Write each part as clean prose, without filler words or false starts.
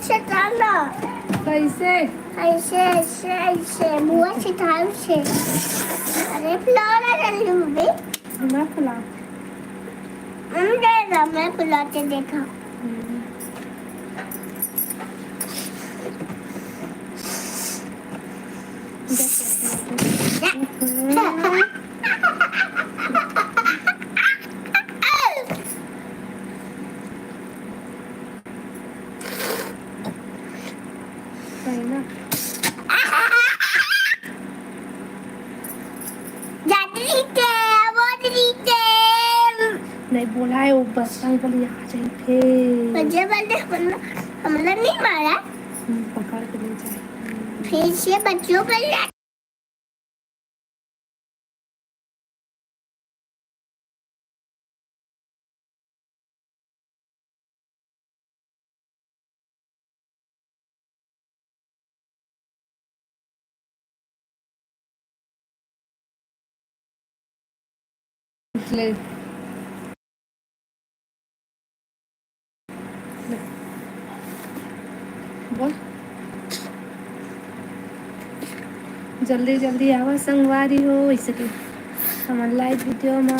ऐसे डालना। कैसे? ऐसे ऐसे ऐसे बुआ सिखाओ से। अरे फुलाना जल्दी मम्मी। मैं फुला। दे दो, मैं फुलाते देखा। सही ना? नहीं बोला है वो बस बोली आ जाए थे। मुझे बोले हमला नहीं मारा। पकड़ के ले जाए। फिर से बच्चों को ले। ले बोल जल्दी जल्दी आवा संगवारी हो ऐसे कि हमार लाइव वीडियो में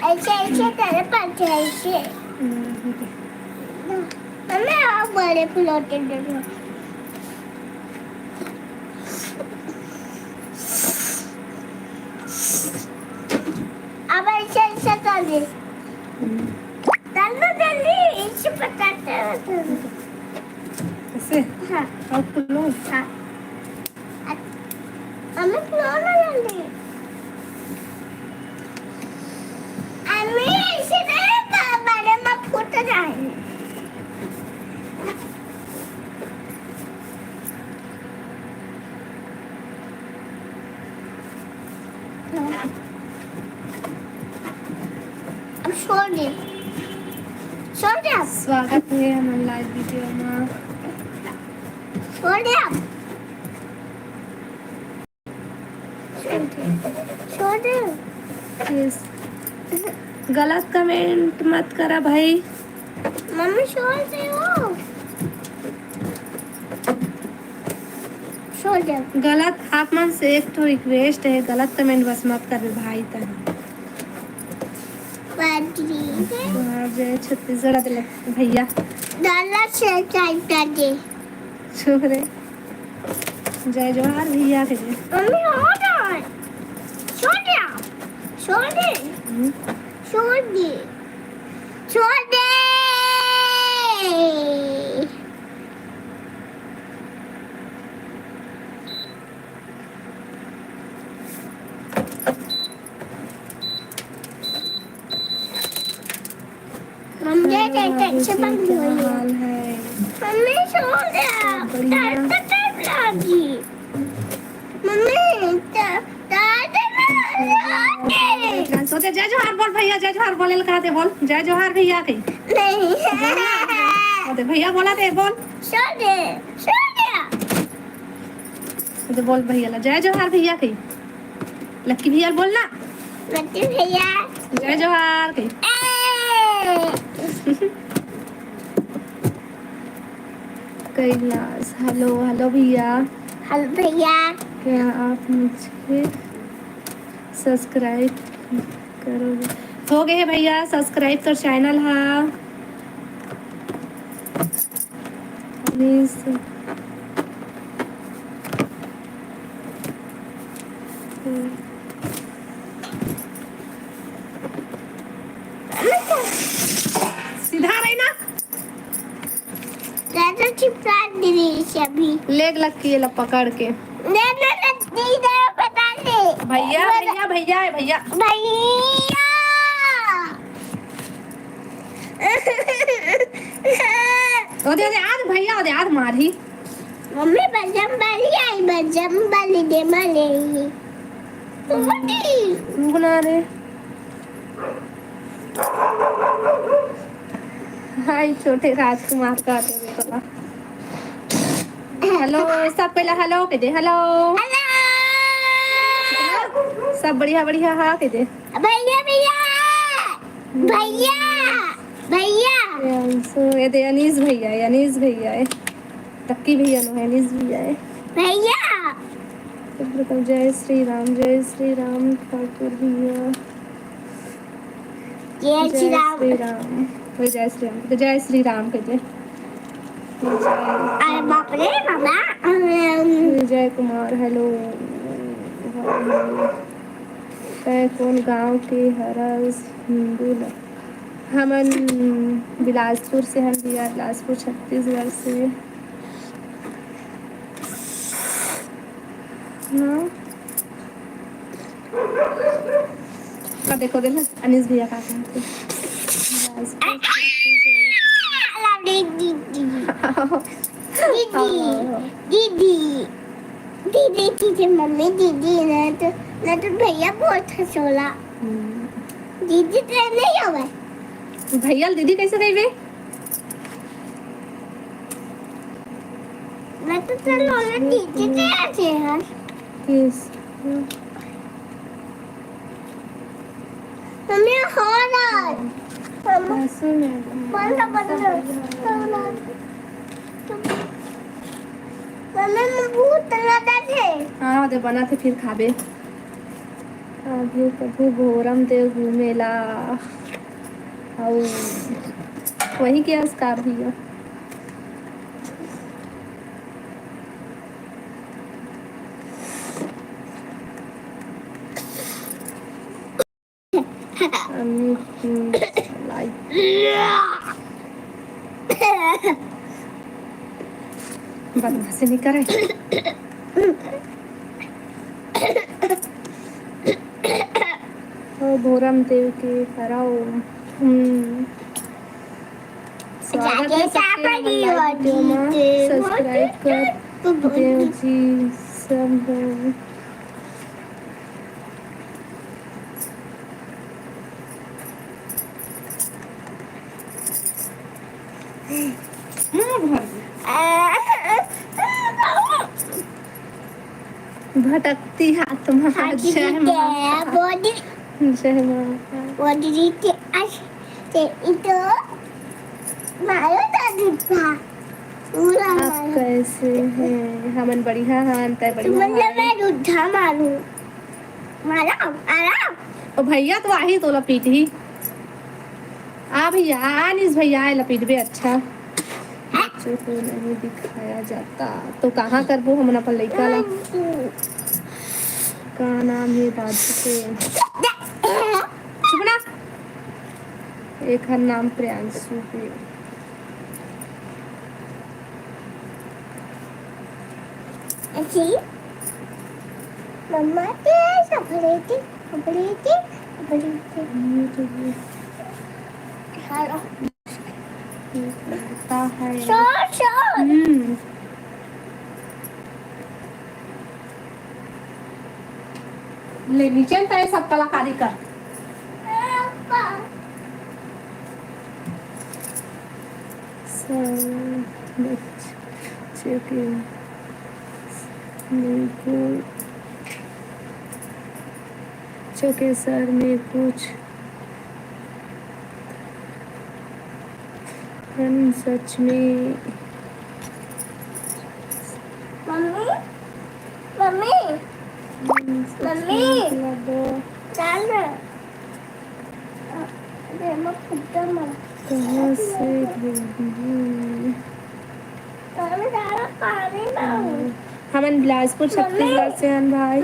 ऐसे ऐसे तेरे पास ऐसे। मम्मी आप बड़े फुलाते देखो। अब ऐसे ऐसे कर दे। डालना जल्दी इसे पकाते हैं। ऐसे हाँ और फुलो हाँ। मम्मी फुलाना जल्दी। मम्मी ऐसे नहीं बड़े में फूट जाए। अब छोड़ दे। छोड़ दे अब। स्वागत है हमारे लाइव वीडियो में। छोड़ दे अब। छोड़ दे। Yes. गलत कमेंट मत करा भाई। मम्मी छोड़ दे वो। छोड़ दे। गलत आप मन से एक तो रिक्वेस्ट है गलत कमेंट बस मत कर भाई तन। जय छत्तीसगढ़ भैया डाला से टाइप कर दे। चुप रे। जय जोहार भैया के जय। मम्मी हो जाए। छोड़ दे। छोड़ दे। छोड़ दे। छोड़ दे। मम्मी कैसे बंद हुई हाल है? मम्मी छोड़ दे। टाइप लगी। मम्मी सोचे जय जोहार बोल भैया जय जोहार बोले कहते बोल जय जोहार भैया के नहीं भैया बोला थे बोल छोड़ दे। तो बोल भैया ला जय जोहार भैया के लक्की भैया बोलना लक्की भैया जय जोहार के। कैलाश हेलो हेलो भैया। हेलो भैया। क्या आप मुझे सब्सक्राइब करोगे? हो गए भैया सब्सक्राइब कर चैनल है प्लीज। सीधा रही ना चिपका दी अभी लेग लगती है पकड़ के। बता दे भैया भैया भैया है भैया भैया। ओदे ओदे आज भैया ओदे आज मारी। मम्मी बजम वाली आई बजम वाली दे माले बना रे। हाय छोटे राजकुमार का हेलो सब पहले हेलो के दे हेलो सब बढ़िया बढ़िया हाँ के दे भैया भैया भैया भैया प्रियांशु ये दे अनीस भैया है टक्की भैया नो है अनीस भैया है भैया जय श्री राम ठाकुर भैया जय श्री राम जय श्री राम कहते अरे बाप रे बाबा विजय कुमार हेलो तय कौन गांव के हरस हिंदू न हमन बिलासपुर से हम दिया बिलासपुर छत्तीसगढ़ से हाँ देखो अनीस भैया का दीदी दीदी दीदी दीदी मम्मी दीदी ने तो भैया बहुत हंसोला दीदी तो नहीं होगा भैया दीदी कैसे कही मैं तो चलो दीदी कैसे है किस मम्मी हो ना बंद मम्मी बहुत लगा थे हाँ दे बना थे फिर खाबे अभी कभी घोरम दे घूमेला और वही क्या स्कार भैया बदमाशी नहीं करे भोरम देव के कराओ स्वागत है सब्सक्राइब कर देव जी सब भटकती आत्मा जय आप कैसे हैं हमन बढ़िया हन तय बढ़िया मैं रुद्धा मारू मारा ओ भैया तो आही तो लपीट ही आ भैया अनीस भैया आए लपीट भी अच्छा बच्चों को नहीं दिखाया जाता तो कहाँ करबो हम अपन लड़का ला का नाम है बाजू के चुप ना एक हर नाम प्रियांशु के अच्छी मम्मा के सफरे थी हेलो लगता है शोर ले नीचे तय सब कलाकारी कर बच्चे के बच्चों के सर में कुछ सच में मम्मी चल कहाँ से हमन बिलासपुर छत्तीसगढ़ से हैं भाई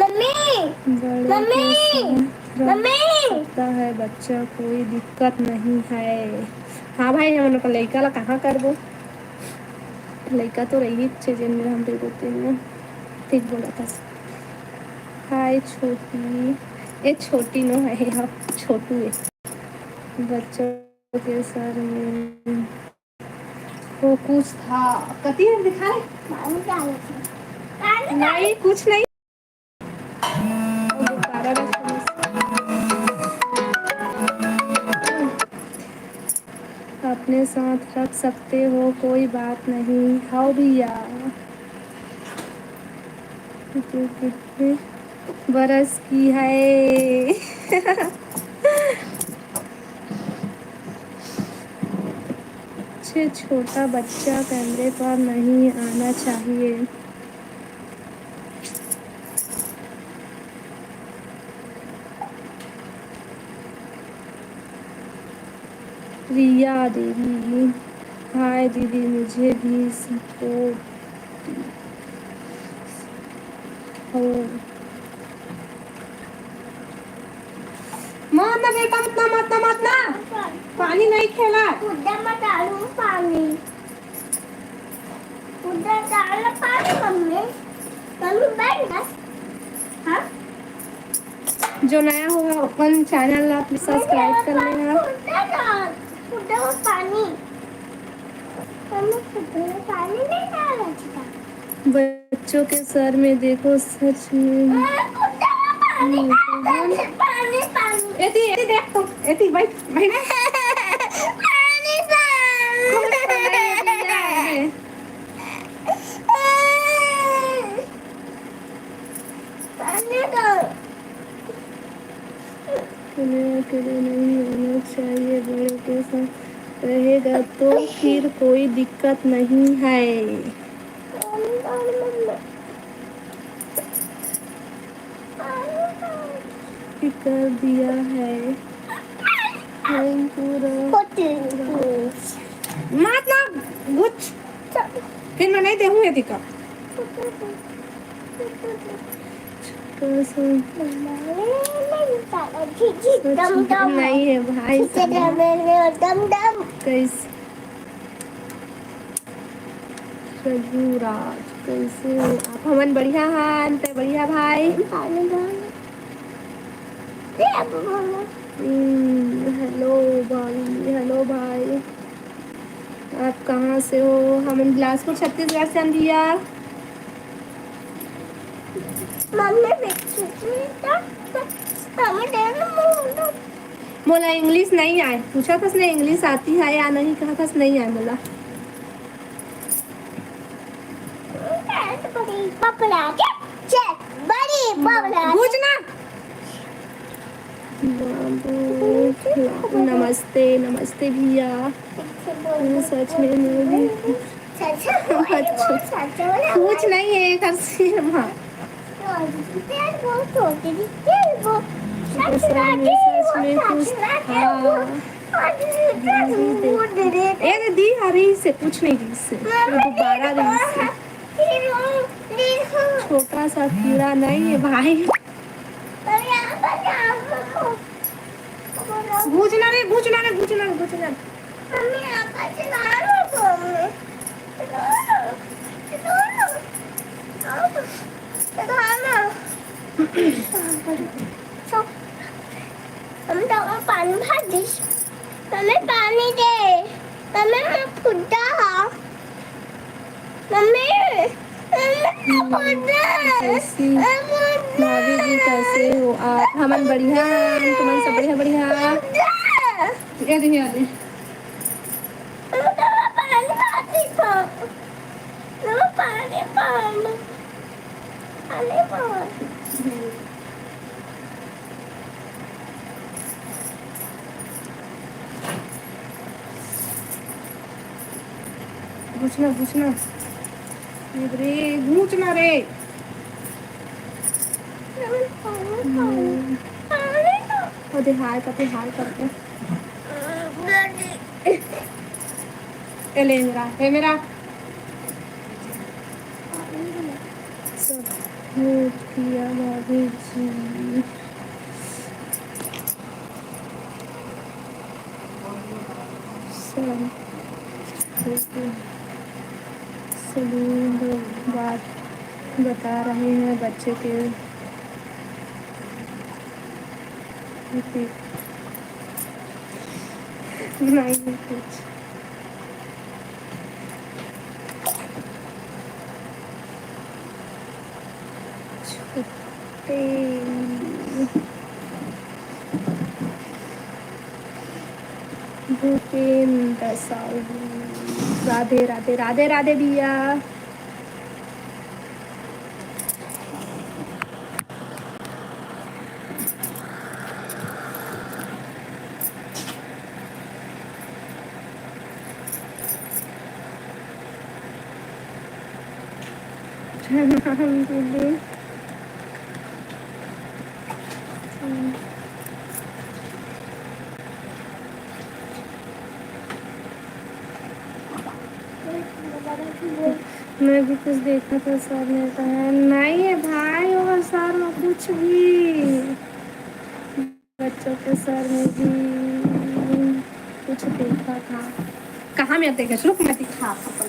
सकता है बच्चा कोई दिक्कत नहीं है हाँ भाई हम लोग लड़का ला कहाँ करबो लड़का तो रही चीजें में हम दे देते हैं ठीक बोला था हाय छोटी ये छोटी नो है यहाँ छोटू है बच्चों के सर में वो कुछ था कती है दिखाए नहीं कुछ नहीं अपने साथ रख सकते हो कोई बात नहीं खाओ भैया बरस की है। छोटा बच्चा कैमरे पर नहीं आना चाहिए। रिया देवी, हाय दीदी मुझे भी सपोर्ट हो। मत ना बेटा, मत ना, पानी नहीं खेला। उधर मत डालूं पानी, उधर डाल पानी मम्मी। मम्मी बैठ ना। हाँ जो नया होगा अपन चैनल ला प्लीज सब्सक्राइब कर लेना। उधर डाल, उधर वो पानी। मम्मी उधर पानी नहीं डाला था। बच्चों के सर में देखो सच में। पानी पानी पानी एती एती देख तो, एती भाई भाई ना पानी पानी दो। तुम्हें अकेले नहीं होना चाहिए, बड़े के साथ रहेगा तो फिर कोई दिक्कत नहीं है। कर दिया है पूरा। मत ना कुछ, फिर मैं नहीं देखूंगी दिक्कत। नहीं है भाई, दम दम कैसे राज कैसे हो आप? हमन बढ़िया हान ते बढ़िया भाई। हेलो भाई, हेलो भाई, आप कहाँ से हो? हमन बिलासपुर छत्तीसगढ़ से दिया। मोला इंग्लिश नहीं आए, पूछा था उसने इंग्लिश आती है या नहीं, कहा था नहीं आए मोला। पूछना। नमस्ते नमस्ते भैया। सच में मैं कुछ नहीं है कर से माँ। दी हरी से कुछ नहीं दी से दोबारा दी से। छोटा सा कीड़ा नहीं है भाई। भूजना रे भूजना रे भूजना रे भूजना। पानी भर दी, मम्मी पानी दे, मम्मी मैं फुटा हाँ, मम्मी भाभी जी कैसे हो आप? हमन बढ़िया हैं, तुम्हारे सब बढ़िया बढ़िया। ये देखिए आदि पूछना पूछना रे, पूछना रे। अरे हाय करते ए ले मेरा सब किया भाभी जी। सभी बात बता रहे हैं बच्चे के। नहीं कुछ छोटे भूपेंद्र साहू। राधे राधे राधे राधे भैया। दीदी मैं भी कुछ देखा था, सर ने कहा नहीं है भाई और सर में कुछ भी, बच्चों के सर में भी कुछ देखा था। कहाँ मैं देखा, रुक मैं दिखा आपको।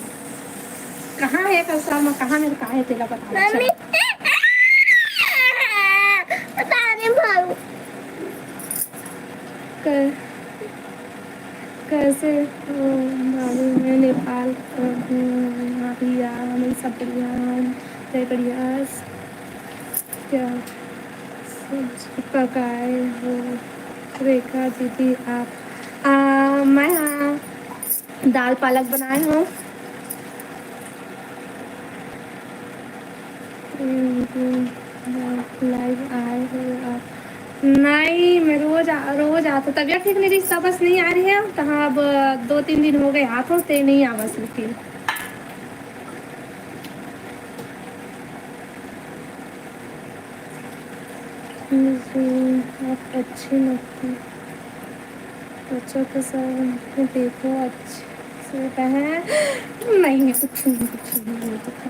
कहाँ है कल सर में, कहाँ मेरे कहाँ है तेरा बता। मम्मी पता नहीं भाऊ कैसे हो भाभी, मैं नेपाल हूँ अभी यार, हमें सब बढ़िया बढ़िया। क्या सब्जी पकाए हो रेखा दीदी आप? मैं दाल पालक बनाए हूँ। लाइव आए हो आप? नहीं मैं रोज आता, तबीयत ठीक नहीं रही, सब बस नहीं आ रही है कहाँ। अब 2-3 दिन हो गए हाथ होते नहीं आ बस, लेकिन आप अच्छी लगती, बच्चों के साथ देखो अच्छे से है। नहीं कुछ नहीं, कुछ नहीं दिखा।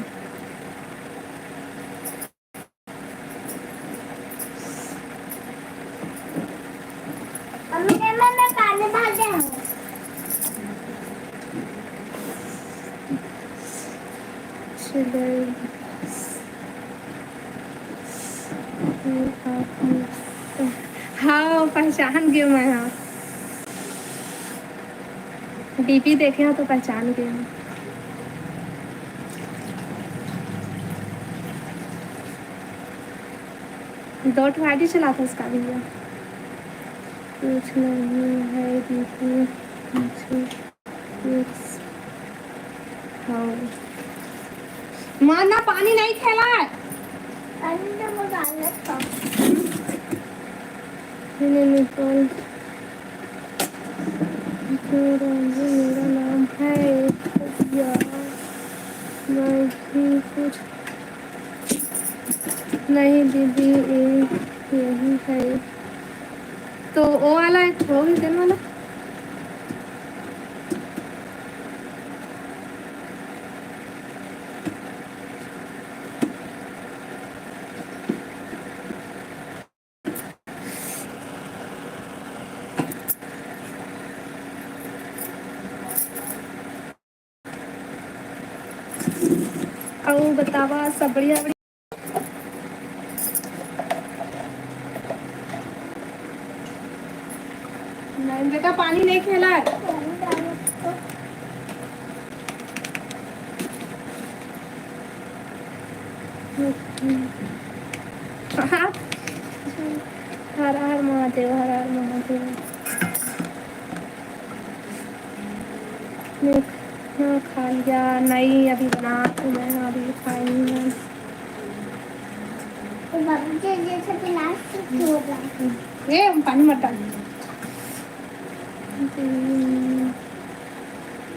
मम्मी ने मैं पानी भर दे हाँ पहचान गई मैं, हाँ डीपी देखे हो तो पहचान गई हूँ। डॉट वाइडी चला था उसका भैया। कुछ नहीं है दीदी मुझे हाँ माँ ना पानी नहीं खेला है। पानी तो वो डालना था निकोल मेरा नाम है यार, मैं भी कुछ नहीं दीदी यही है तो वो वाला एक होगी दिन वाला। और बतावा सब बढ़िया बढ़िया। नहीं बेटा पानी नहीं खेला है। पानी डालना तो हर हर महादेव, हर हर महादेव। हाँ खा लिया, नहीं अभी बना तो मैं अभी खाई नहीं। तो बाबू जी जैसे गिलास हो गया ये पानी मत डाल।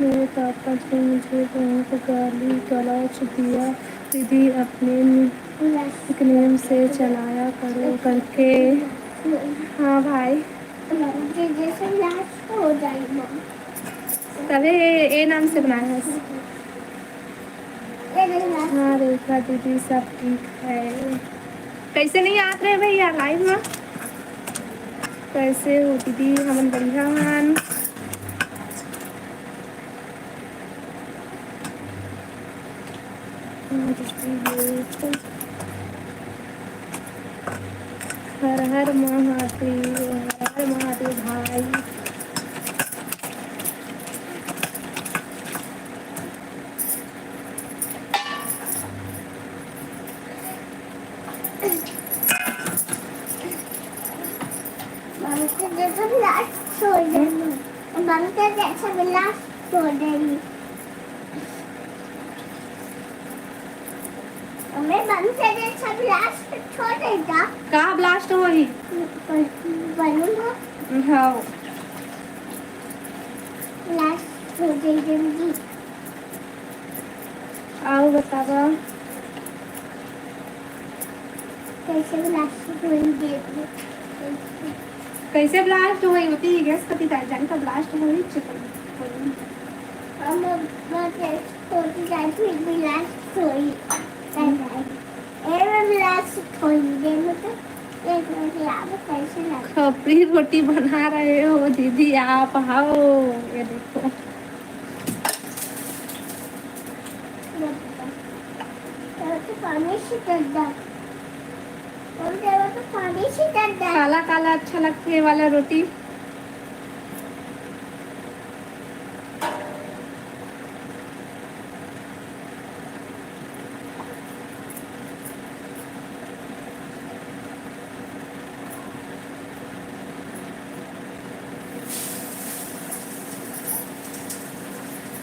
मेरे पापा जी मुझे बहुत गाली गलौज दिया, दीदी अपने निकनेम से चलाया करो करके। हाँ भाई बाबू जी जैसे गिलास हो जाएगा तभी ए नाम से बनाया है। हाँ रेखा दीदी सब ठीक है। कैसे नहीं आते रहे भैया लाइव में? कैसे हो दीदी? हम बढ़िया हन। हर हर महादेव, हर हर महादेव भाई। बाबू जी जैसे गिलास छोड़ देंगे बाबू जी जैसे गिलास छोड़ देंगे हमें बाबू जी जैसे गिलास छोड़ देगा कहाँ ब्लास्ट हो ही? बनूंगा हाँ गिलास छोड़ देंगे आओ बतावा। कैसे ब्लास्ट हुई देख लो। कैसे ब्लास्ट हुई होती है गैस कति जाने का ब्लास्ट हुई चिकन हम छोटी जाए फिर ब्लास्ट हुई ब्लास्ट हुई देखो तो एक मिनट यहाँ पे कैसे लगा। खपरी रोटी बना रहे हो दीदी आप आओ ये देखो तो पानी से डरदा और देवा तो पानी से डरदा काला काला अच्छा लगता है वाला रोटी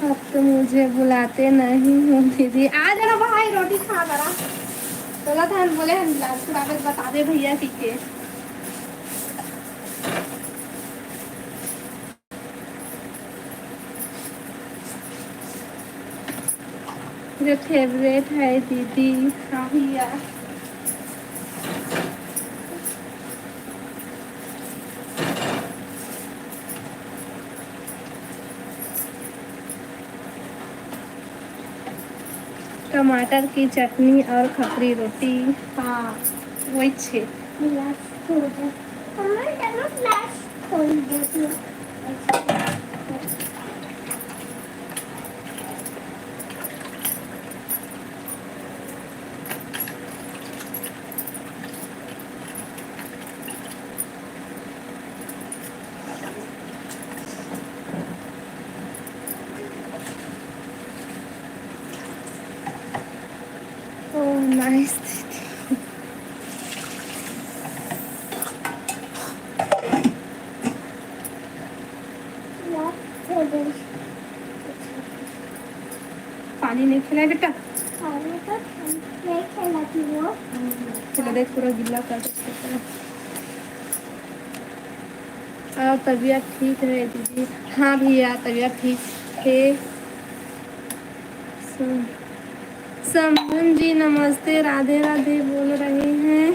अब तो मुझे बुलाते नहीं हो दीदी आ जाना भाई रोटी खा करा बोला था हम बोले हम वापस बता दे भैया की के मेरे फेवरेट है दीदी हाँ भैया टमाटर की चटनी और खपरी रोटी हाँ वही छे ब्लास्ट हो जाए हमारे टमाटर ब्लास्ट हो देती ओह नाइस ब्लास्ट हो गई। पानी नहीं खिलाए बेटा खाने तो नहीं खिलाती वो चलो देख पूरा गिल्ला कर देते हैं और तबीयत ठीक है दीदी हाँ भैया तबीयत ठीक है समन जी नमस्ते राधे राधे बोल रहे हैं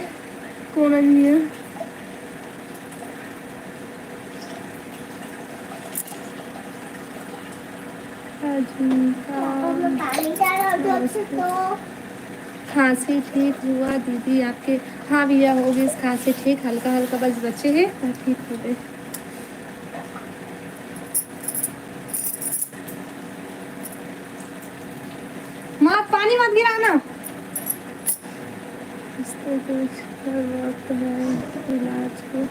कौन अन्य पानी डालो दूध से तो खांसी ठीक हुआ दीदी आपके हाँ भैया हो गई खांसी ठीक हल्का हल्का बस बचे हैं और ठीक हो गए माँ पानी मत गिराना इस तो कुछ वक्त है इलाज को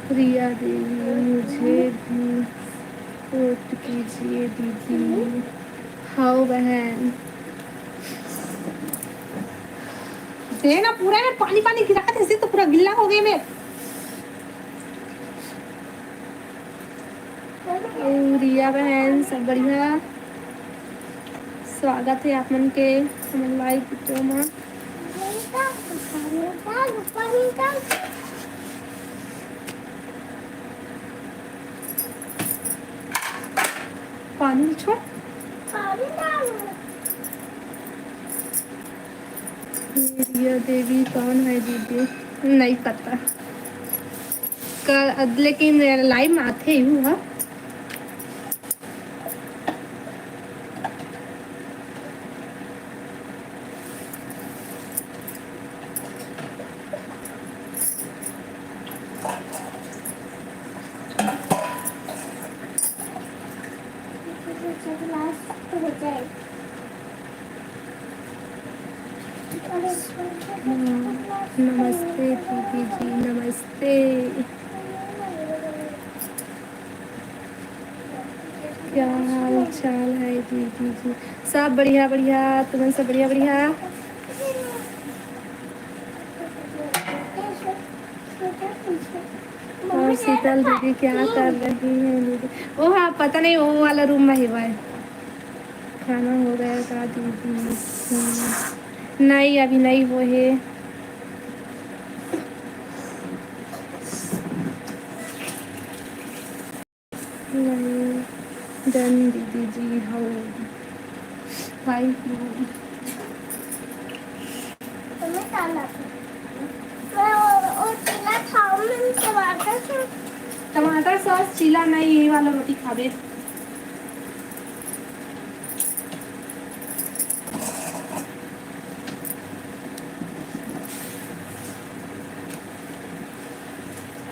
प्रिया देवी मुझे भी वोट कीजिए दीदी हाँ बहन देना पूरा में पानी पानी गिरा थे तो पूरा गिल्ला हो गया मैं रिया बहन सब बढ़िया स्वागत है आप मन के हमारे लाइव वीडियो में पानी छोड़ रिया देवी कौन है दीदी नहीं पता कर लेकिन लाइव में आते ही हुआ नमस्ते दीदी जी नमस्ते क्या हाल चाल है दीदी जी सब बढ़िया बढ़िया तुम्हें सब बढ़िया बढ़िया और शीतल दीदी क्या कर रही हैं दीदी ओ हाँ पता नहीं वो वाला रूम में ही हुआ है खाना हो गया था दीदी नहीं अभी नहीं वो है नहीं डन दीदी जी हाउ हाय तुम्हें डालना था। मैं और पीला खाऊं मैं टमाटर से। टमाटर सॉस चीला नहीं ये वाला रोटी खाबे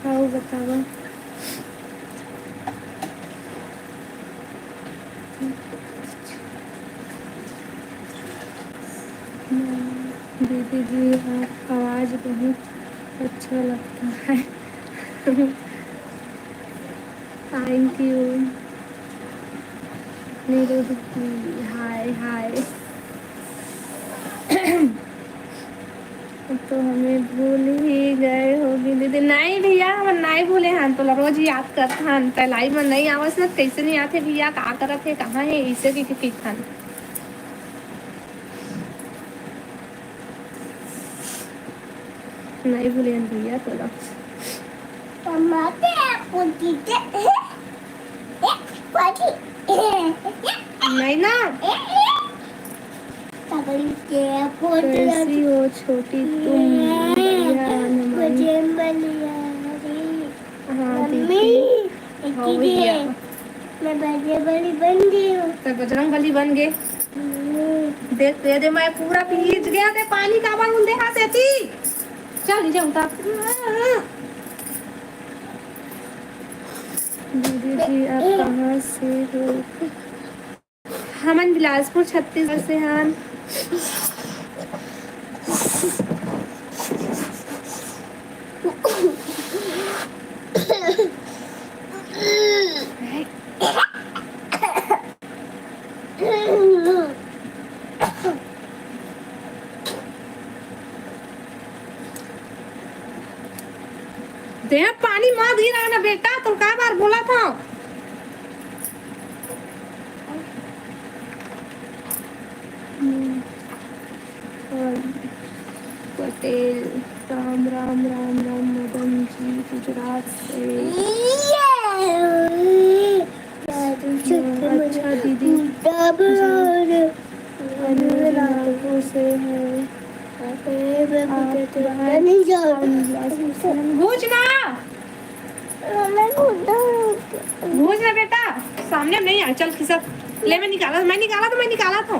खाओ बताओ दीदी जी आप आवाज़ बहुत अच्छा लगता है थैंक यू नीरज जी हाय हाय तो हमें भूल ही गए होगी दीदी नहीं भैया हम नहीं भूले हैं तो रोज याद करते हैं पहलाई में नहीं आवस ना कैसे नहीं आते भैया का करत है कहाँ है इसे की खान नहीं भूले हैं भैया तो टमाटर पुटी के पाटी नहीं ना कैसी हो छोटी तुम बढ़िया हनुमान मुझे बलिया हाँ मम्मी दीदी हो भैया मैं बजे बड़ी बन गई हूँ। तो बजरंग बली बन गए देख दे दे मैं पूरा भीज गया ते पानी का बाल दे हाथ ऐसी चल नीचे उतार दीदी जी आप कहाँ से हो हमन बिलासपुर छत्तीसगढ़ से हैं दे पानी मत गिरा ना बेटा तुम क्या बार बोला था पटेल राम राम राम राम मदन जी गुजरात से अच्छा दीदी नागपुर से है भूज ना भूज ना बेटा सामने नहीं आ चल खिसक ले मैं निकाला था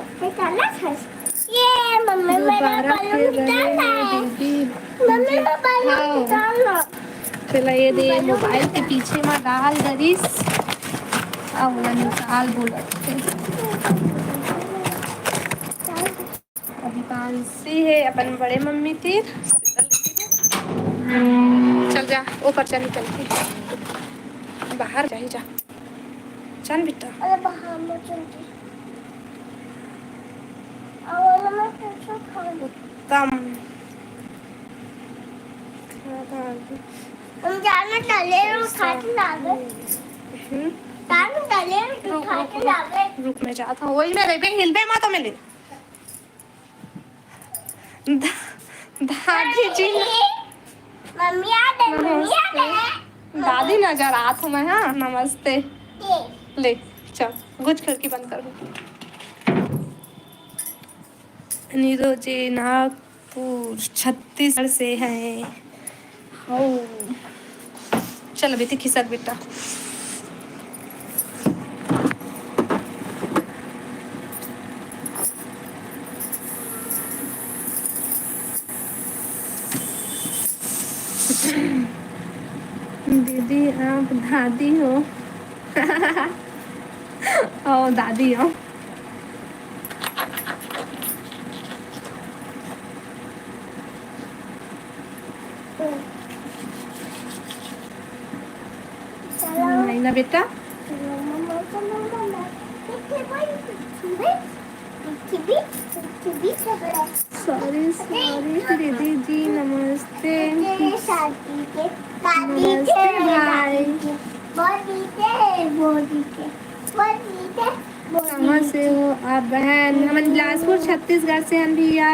ये मम्मी मेरा बलून डालना है मम्मी मैं बलून डालना चला ये दे मोबाइल के पीछे में डाल दरिस अब वो निकाल बोलते अभी कांसी है अपन बड़े मम्मी थी चल जा ऊपर चल निकल के बाहर जा ही जा चल बेटा अरे बाहर मत चलती और मैं कैसे खाऊं तम हम जाना तले और खाते लागे तानु तले और खाते लागे रुक मैं जाता हूँ वही मेरे पे हिलबे मत मेरे दादी जी मम्मी आ गए दादी नजर आत हूँ मैं हाँ नमस्ते ले चल गुज खिड़की बंद कर नीरोजे नागपुर छत्तीसगढ़ से हैं हो चल बेटी खिसक बेटा दीदी आप दादी हो ओ दादी हो नहीं ना बेटा सॉरी दीदी जी नमस्ते नमस्ते भाई कहाँ से हो आप बहन हम बिलासपुर छत्तीसगढ़ से हैं भैया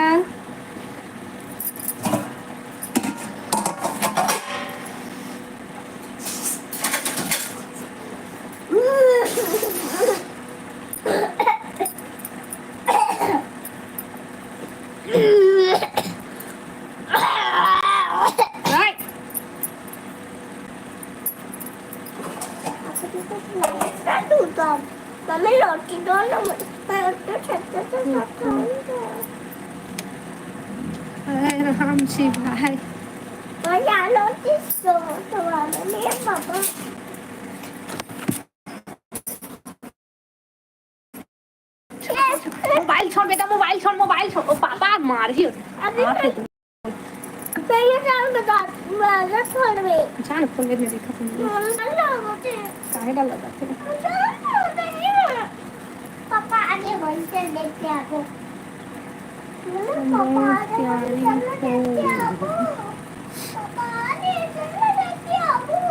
मैं दूध अब मम्मी रोटी दो ना मैं उसको छत्ते से खाऊंगा अरे राम जी भाई और यार रोटी तो वाले मेरे पापा मोबाइल छोड़ बेटा मोबाइल छोड़ ओ पापा मार ही अभी मैं ये जान बता मैं छोड़ दे जान खोल के देखा तुमने काहे डाल लगा थे पापा आगे बढ़ चल देखते आपको पापा आगे चल देखते आपको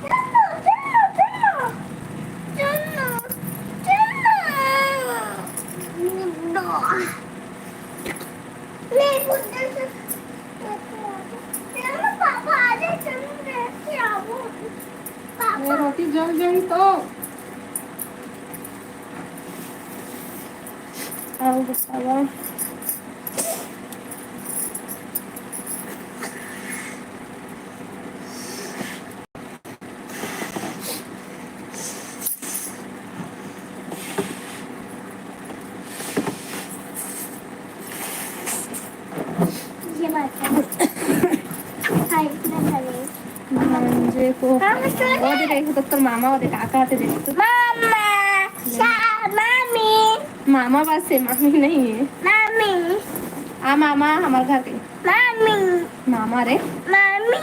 चलो चलो चलो चलो चलो मैं उधर से चलो पापा आगे चलो देखते आपको ये रोटी जल गई तो आओ बतावा ये बात है हाय मैं चले भांजे को वो दे देखो तो तोर मामा और काका आते देखो तो मामी मामा बात से मामी नहीं है मामी आ मामा हमारे घर के मामी मामा रे मामी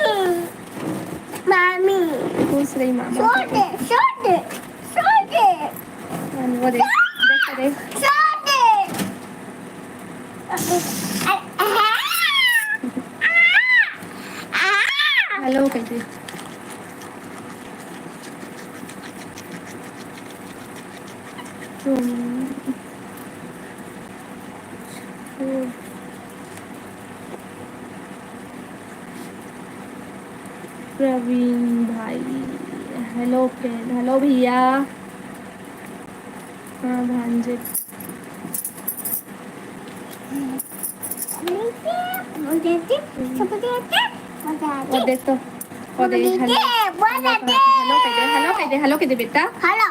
मामी खुश रही मामा छोटे छोटे छोटे वो देख छोटे हेलो कैसे प्रवीण भाई हेलो फ्रेंड हेलो भैया हाँ भांजे वो देख तो वो देख हेलो कह दे बेटा हेलो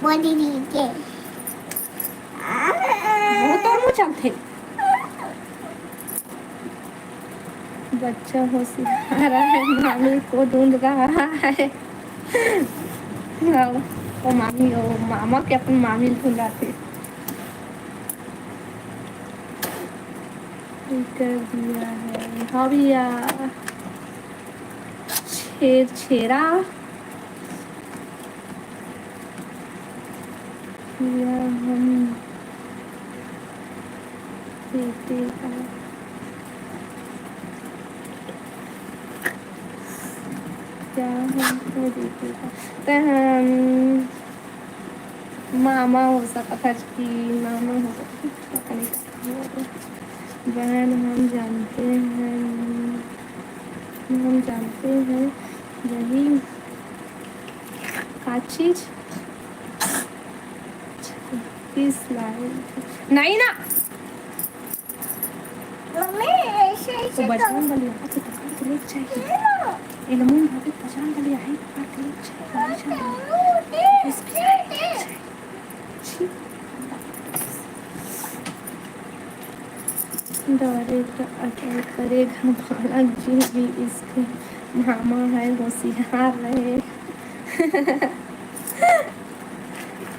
बोली दीजिए वो तो मुँह चलते बच्चा होशियार है मामी को ढूंढ रहा है ओ मामी ओ मामा के अपन मामी ढूंढा थे कर दिया है हाँ भैया छेरा हम देते हैं क्या हमको देते तो हम मामा हो सकता था कि मामा हो सकता बहन हम जानते हैं वही का चीज किस लाइफ नहीं ना मम्मी ऐसे तो बचपन वाली बात से पकड़ के ले चाहिए इल्मुन भाभी पहचान वाली आई पकड़ के ले चाहिए इसकी डरेगा अटैक करेगा बालक जी भी इसके मामा है होशियार रहे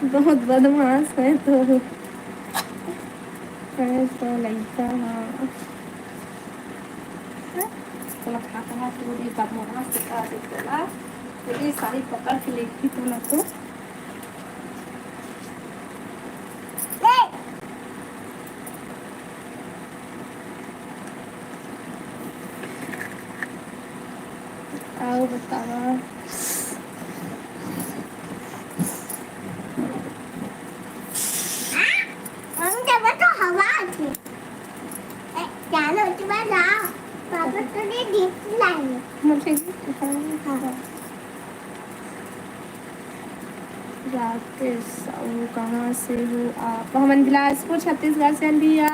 बहुत बदमाश है तो लड़का हाँ तो खा कहा तो ये बदमाश सिखा दे बोला तो ये सारी पकड़ के लेती तो ना तो आओ बतावा हवा थी जानो तुम्हारा जाओ पापा तुझे गिफ्ट लाए मुझे राकेश साहू कहाँ से हो आप हम बिलासपुर छत्तीसगढ़ से भैया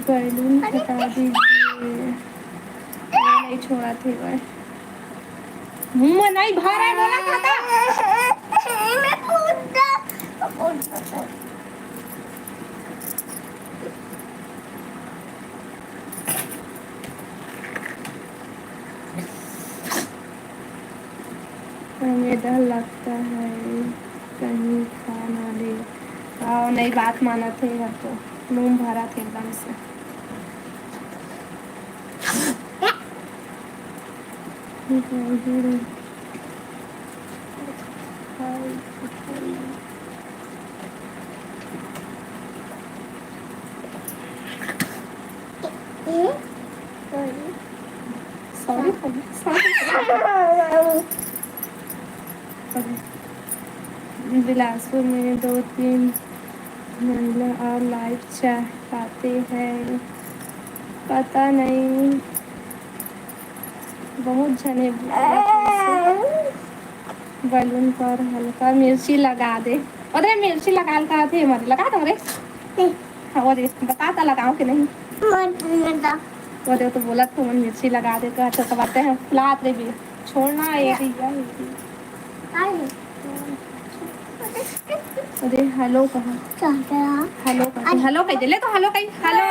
बैलून हटा दीजिए नहीं छोड़ा थे वह मुंह में नहीं भर है बोला था मैं हमें डर लगता है कहीं खा ना ले। और नहीं बात माना थे यार, तो मुंह भरा थे एकदम से। सॉरी बिलासपुर में 2-3 महिला और लाइफ चाहते हैं, पता नहीं बहुत जने बैलून पर हल्का मिर्ची लगा दे। अरे मिर्ची लगा थे मत लगा दो रे। हाँ वो बता था लगाओ कि नहीं। वो दे तो बोला तो मिर्ची लगा दे तो अच्छा बातें हैं लात रे भी छोड़ना ये अरे हेलो कहा हेलो हेलो कह दे ले तो हेलो कहीं हेलो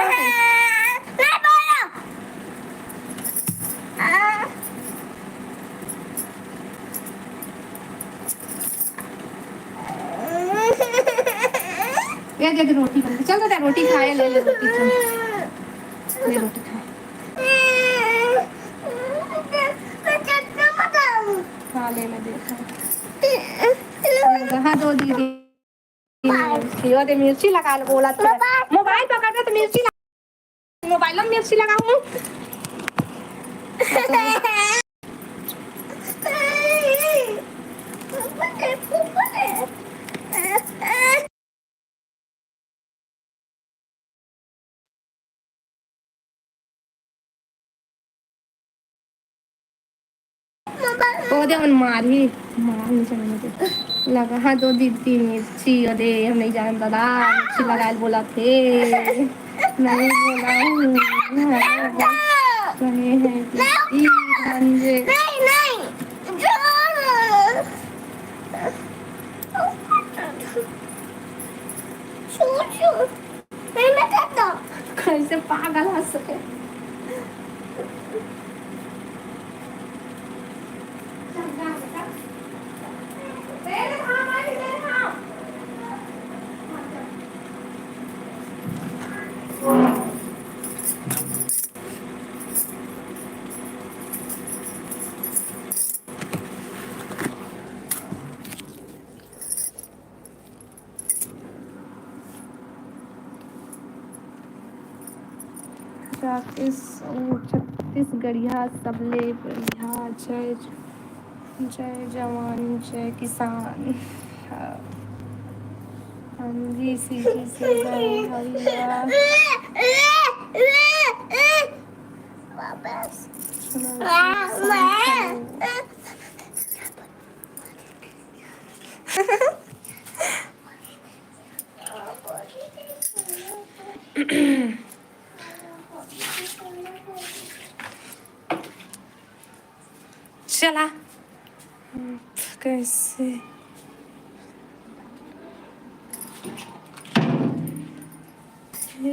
ये दे रोटी बन चल तो रोटी खाए ले ले रोटी ले रोटी खाए। हाँ ले ले देखा हाँ दो दीदी वो दे मिर्ची लगा लो बोला तो मोबाइल पकड़ तो मिर्ची मोबाइल में मिर्ची लगाऊं ओ दे मन मारी मार नहीं जाने दे लगा हाँ दो दीदी मिर्ची अरे हम नहीं जान दादा मिर्ची लगा बोला थे नहीं बोला रहे हैं दीदी कैसे पागल हंस सके छत्तीसगढ़िया सबले बढ़िया जय जय जवान जय किसान। हम भी सीधी से गए भैया चला कैसे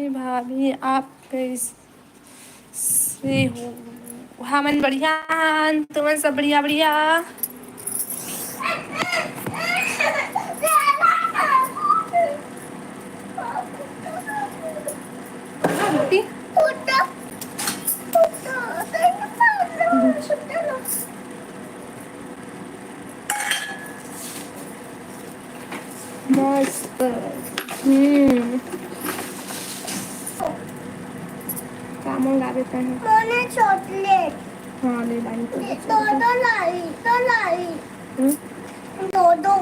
भाभी आप कैसे हो। हमन बढ़िया तुमन सब बढ़िया बढ़िया। रोटी मस्त क्या मंगा देता है मैंने चॉकलेट। हाँ ले लाई तो लाई दो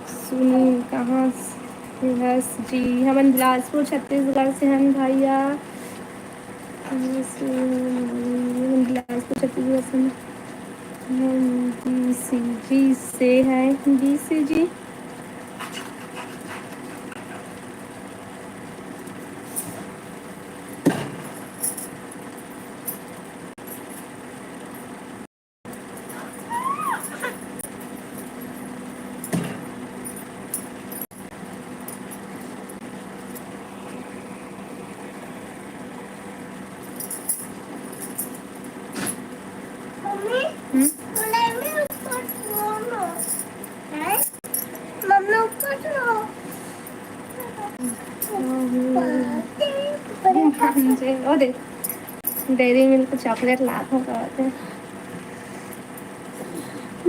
सुनी कहाँ से है जी। हम बिलासपुर छत्तीसगढ़ से हैं भैया बिलासपुर छत्तीसगढ़ से BCG से है BCG मुझे वो देख, डेयरी मिल्क चॉकलेट लाखों का होते हैं।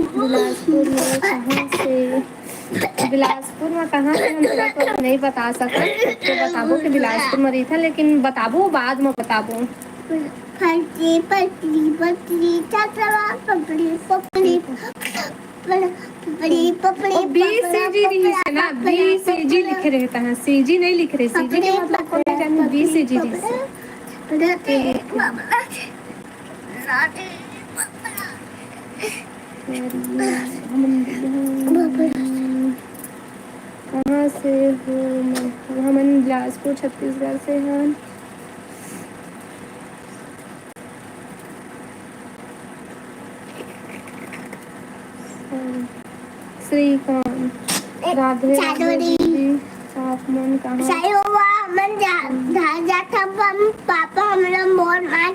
बिलासपुर में कहाँ से, बिलासपुर में कहाँ से हम तेरा को नहीं बता सकते, तो बताबो कि बिलासपुर में रही था, लेकिन बताबो बाद में बताबो। फटरी पटरी पटरी चाचवा पपड़ी पपड़ी पपड़ी पपड़ी BCG रही है ना, BCG लिखे रहता है, CG नहीं लिख रहे। CG के मतलब को नहीं जाने, BCG रही से। कहाँ से हो? हम बिलासपुर छत्तीसगढ़ से हैं। श्रीकांत राधे दीदी तापमान कहाँ? जाता पापा हमारा मोर मार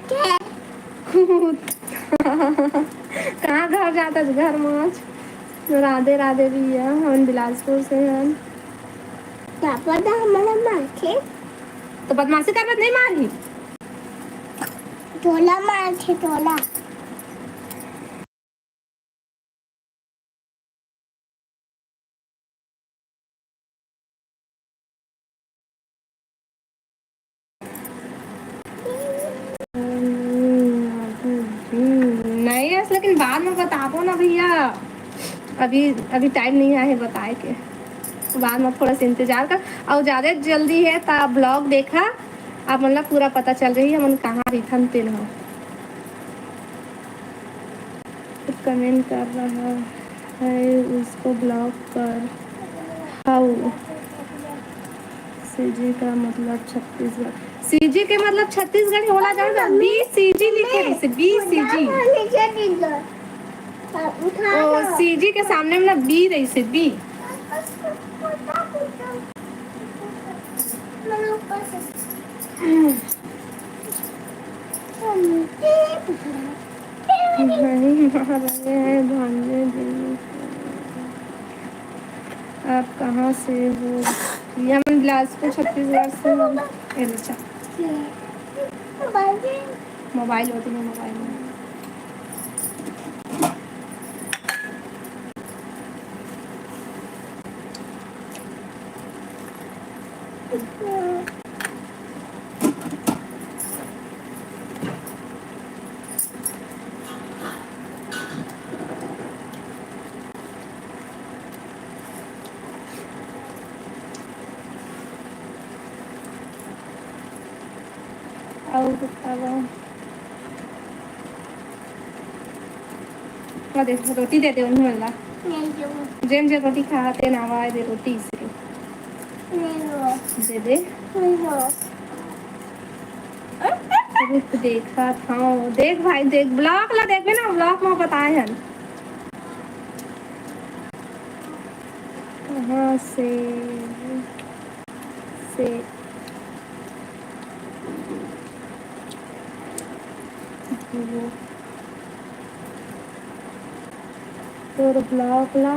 कहाँ घर जाता है? घर माच। राधे राधे भी है, हम बिलासपुर से हैं। पापा तो हमारा मार के तो बदमाशी कर नहीं मारी, टोला मार के टोला। नहीं है, लेकिन बाद में बताओ ना भैया, अभी अभी टाइम नहीं है बताए के, बाद में थोड़ा सा इंतजार कर। और ज़्यादा जल्दी है तो ब्लॉग देखा अब मतलब पूरा पता चल रही है मन कहाँ रिथन तिल हो। कमेंट कर रहा है उसको ब्लॉक कर। हाउ सीजी का मतलब छत्तीसगढ़, सीजी के मतलब छत्तीसगढ़ होना जाएगा। BCG लिखे इसे, BCG। ओ CG के सामने में ना B रही से, B। नहीं मार रहे हैं भांजे देवी। आप कहाँ से हो? ये हम बिलासपुर छत्तीसगढ़ से हम। मोबाइल होती है, मोबाइल में और देखो रोटी दे दे उन्हें वाला जेम जे रोटी खाते ना आवाज दे रोटी इसके दे दे। रुक देखा था, देख भाई देख, ब्लॉक ला देख ना, ब्लॉक में बताए हैं कहाँ से तोर ब्लॉक ला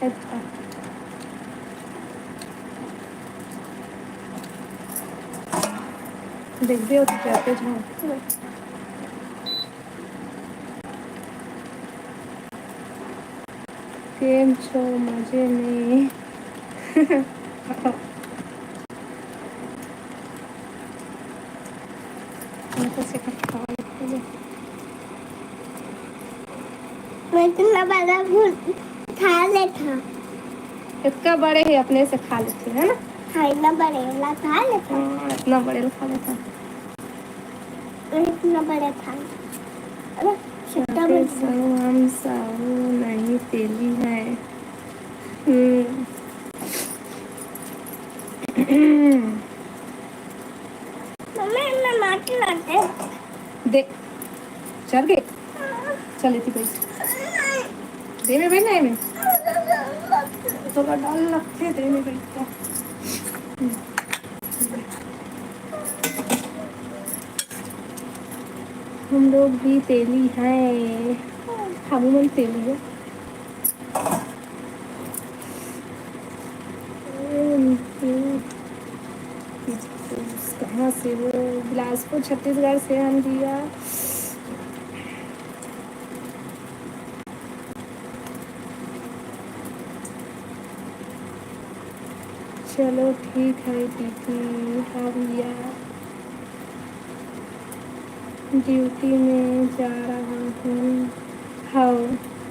अच्छा देख दे जाते जाओ। केम छो मजे में? मैं इतना बड़ा भूल खा लेता। इतना बड़े ही अपने से खा लेते है ना। हाँ इतना बड़े वाला खा लेता। इतना बड़े खा लेता। इतना बड़ा था। हम साहू नहीं तेली है। मम्मी मैं माटी लाते देख चल गए, चल इतनी पैसे दे में बैठना है। मैं तो डाल लगते दे में बैठता। हम लोग भी तेली हैं, हम लोग तेली है। कहाँ से हो? बिलासपुर छत्तीसगढ़ से हम दिया। चलो ठीक है दीदी, हाँ भैया ड्यूटी में जा रहा हूँ। हाँ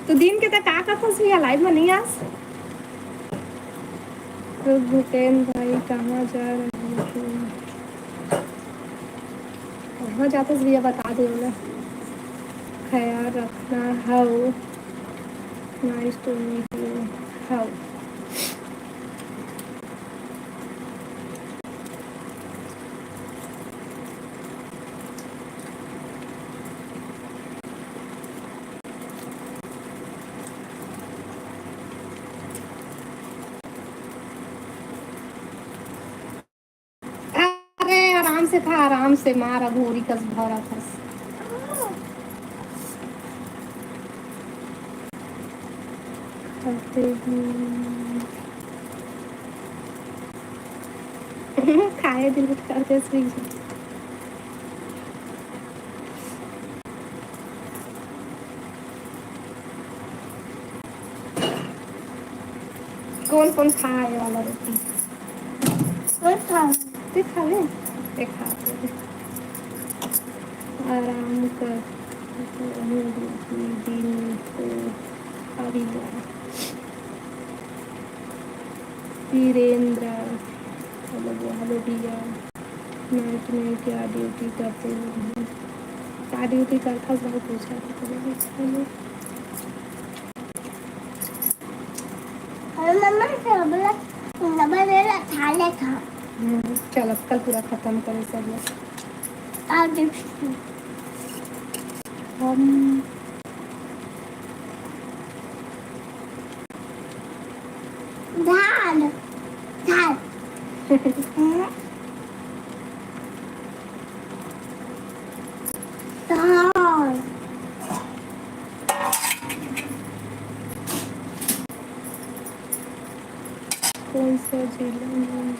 तो दिन के तक का करता भैया लाइव में नहीं आस? तो भूपेन भाई कहाँ जा रहे हो? कहाँ जाते भैया बता दो ना। ख्याल रखना। How nice to meet you. How अरे आराम से खा, आराम से मारा भोरी कस भरा था। करते खाए दिल करते स्विंग। कौन कौन खाए वाला रोटी? देखा ले, देखा आराम कर दिन को अभी वीरेंद्र। हेलो भैया, नाइट में क्या ड्यूटी करते हो? क्या ड्यूटी करता सब पूछा था। चल अब कल पूरा खत्म करे सब लोग। हम दाल दाल दाल कौन सा जिला में?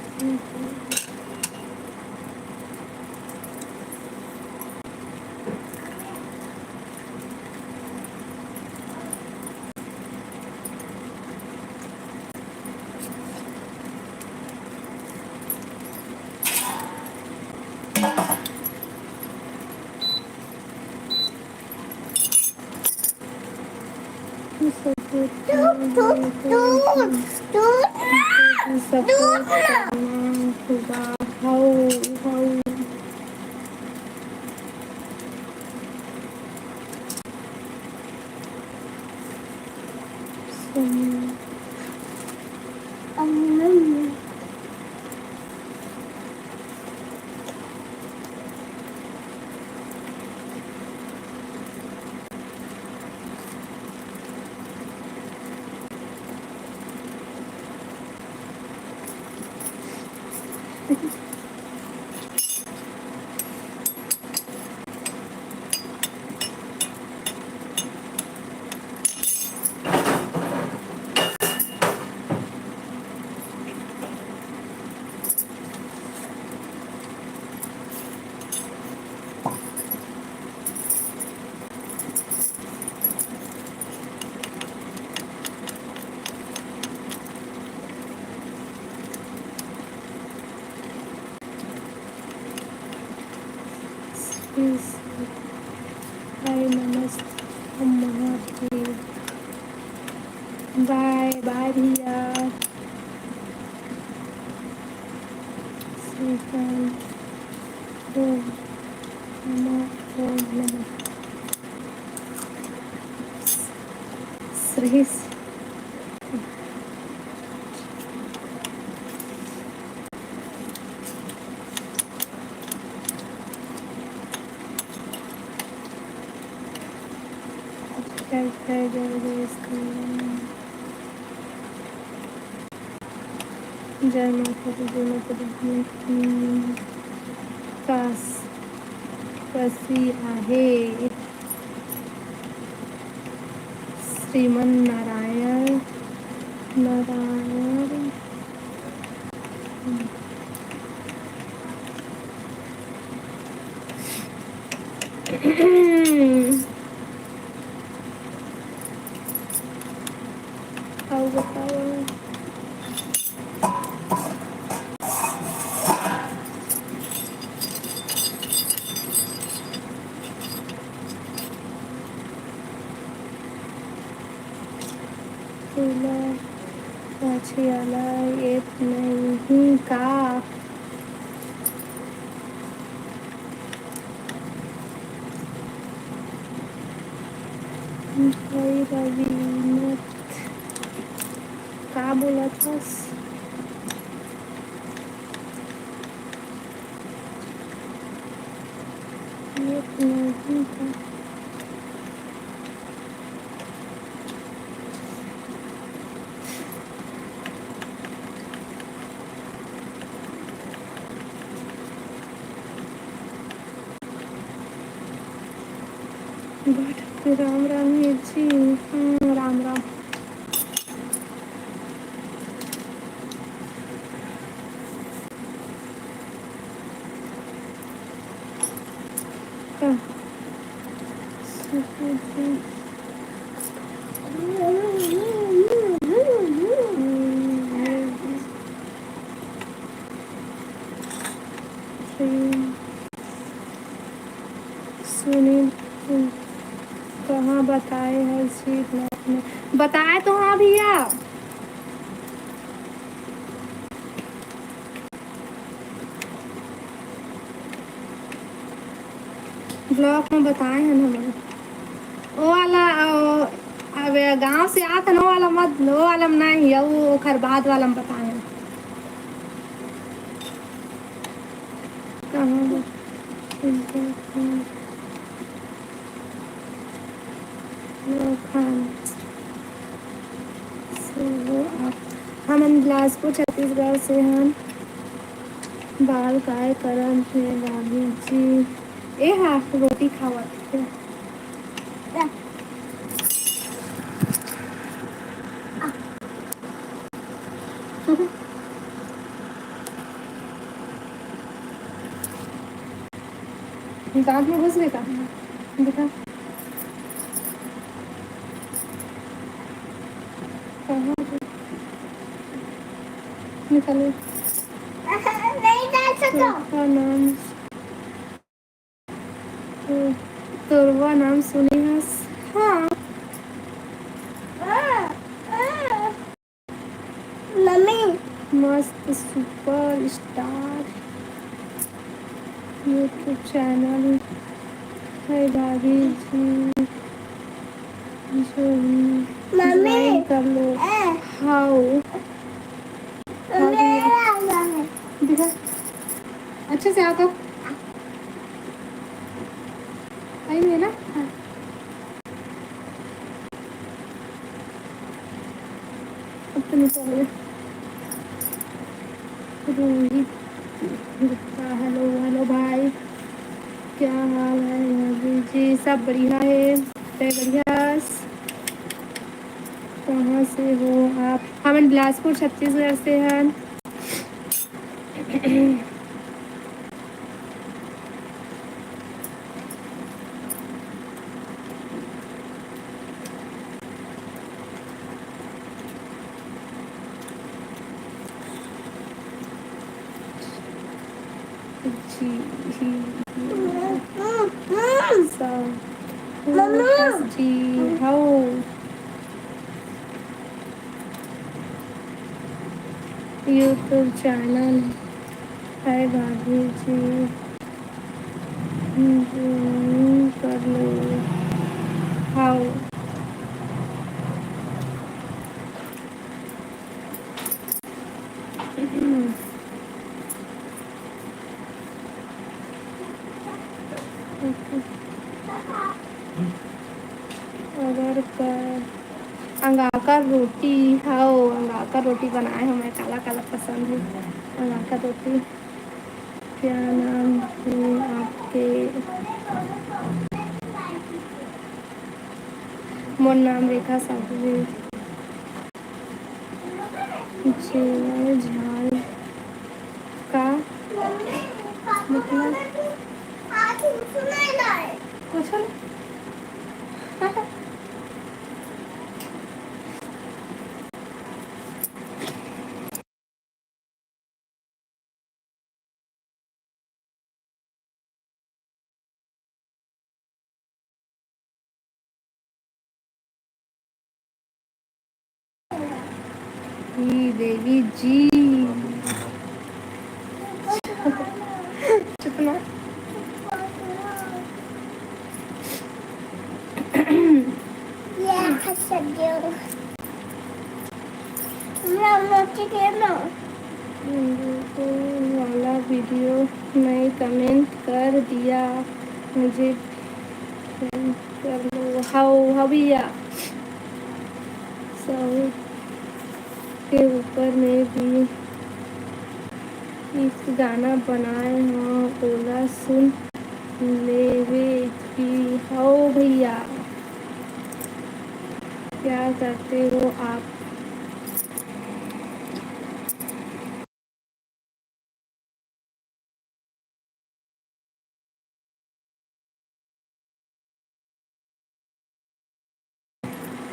हाय नमस्ते महादेव। बाय बाय भैया। श्री जय माता दी, जय माता दी। कशी आहे श्रीमन नारायण नारायण। तुला पाछी आला येत नहीं का भाई रवीनत का बोला था येत नहीं का बट राम राम जी राम राम का सुनील कहाँ बताए हर चीज आपने बताया तो हाँ भैया ब्लॉग में बताए हैं हमें वो वाला अब गांव से आता ना वो वाला मत वो वाला में नहीं है वो खरबाद वाला में बताए हैं कहाँ वो खान से वो आप हम बिलासपुर छत्तीसगढ़ से हम बाल काय करम थे भाभी जी ए हाँ रोटी खावा थे दांत में घुस गया था दिखा कहाँ निकालो नहीं डाल सको का नाम तुरवा नाम सुनी हस हाँ मम्मी मस्त सुपर स्टार यूट्यूब चैनल है भाभी जी जो मम्मी ज्वाइन कर लो हाउ दिखा अच्छे से आता आई है ना अब तो निकल रोहित गुप्ता हेलो हेलो भाई क्या हाल है भाभी जी सब बढ़िया है बढ़िया कहाँ से हो आप हम बिलासपुर छत्तीसगढ़ से हैं जी जी हाउ यूट्यूब चैनल है भाभी जी ज्वाइन कर लो हाउ अगर कर अंगाका रोटी हाउ अंगाका रोटी बनाए हमें काला काला पसंद है अंगाका रोटी क्या नाम है आपके मोर नाम रेखा साहू है झाल का मतलब कुछ जी देवी जी। कितना ये खसक गया। मैं मोटी के ना तो वाला वीडियो मैं कमेंट कर दिया, मुझे फ्रेंड कर लो। हाउ हविया साउथ के ऊपर में भी इस गाना बनाए हाँ ओला सुन लेवे की। हाउ भैया क्या करते हो आप?